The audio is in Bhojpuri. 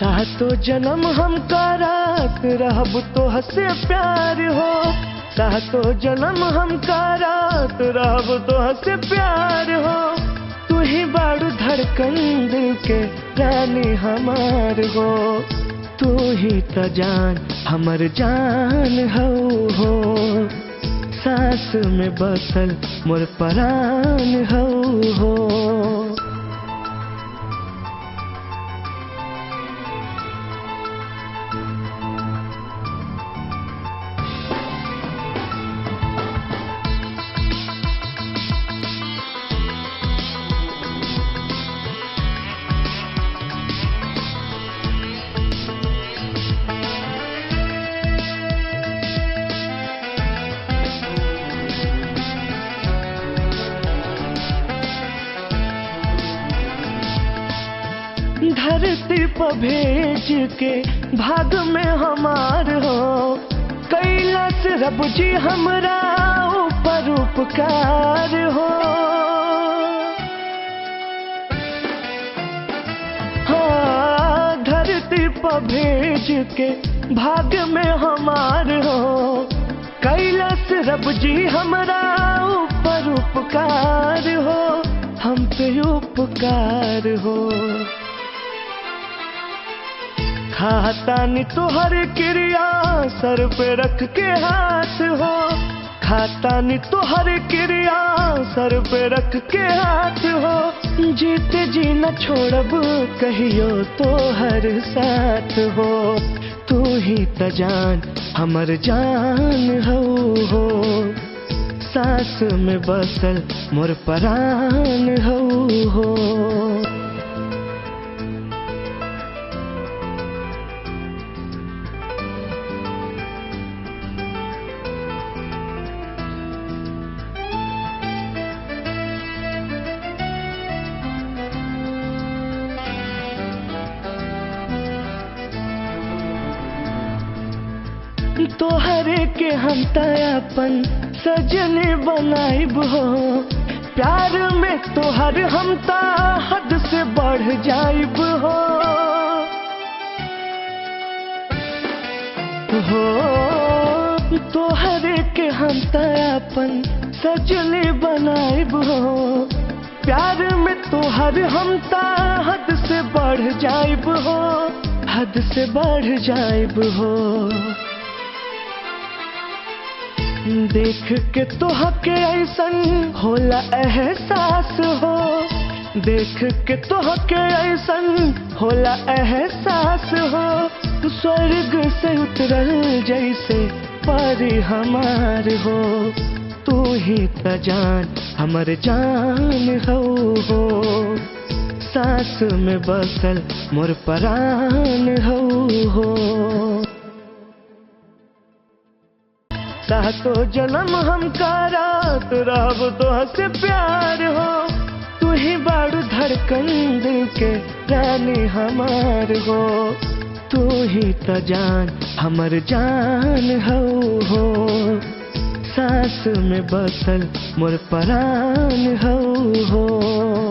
सातो जन्म हम करात रहब तो हसे प्यार हो। सातो जन्म हम करात रहब तो हसे प्यार हो। तू ही बाड़ू धड़कन दिल के रानी हमार हो। तू ही त जान हमर जान हो। सांस में बसल मोर परान हो। धरती पर भेज के भाग में हमार हो। कैलाश रब जी हमरा ऊपर उपकार हो। हाँ, धरती पर भेज के भाग में हमार हो। कैलाश रब जी हमरा ऊपर उपकार हो। हम पे उपकार हो। खातानी तोहर क्रिया सर पे रख के हाथ हो। खातानी तोहर क्रिया सर पे रख के हाथ हो। जीते जी न छोड़ब कहियो तोहर साथ हो। तू ही त जान हमर जान हो। सांस में बसल मोर परान हो। तोहरे के हम तयापन सजने बनाइब हो। प्यार में तोहर हम ता हद से बढ़ जाइब हो। तोहरे के हम तयापन सजने बनाइब हो। प्यार में तोहर हम ता हद से बढ़ जाइब हो। हद से बढ़ जाइब हो। देख के तोहके ऐसन होला एहसास हो। देख के तोहके ऐसन होला एहसास हो। स्वर्ग से उतरल जैसे परी हमार हो। तू ही त जान हमर जान हो। सांस में बसल मोर परान हो। सातो जन्म हम करात रहब तो हसे प्यार हो। तू ही बाड़ू धड़कन दिल के रानी हमार हो। तू ही त जान हमर जान हो। सांस में बसल मोर परान हो।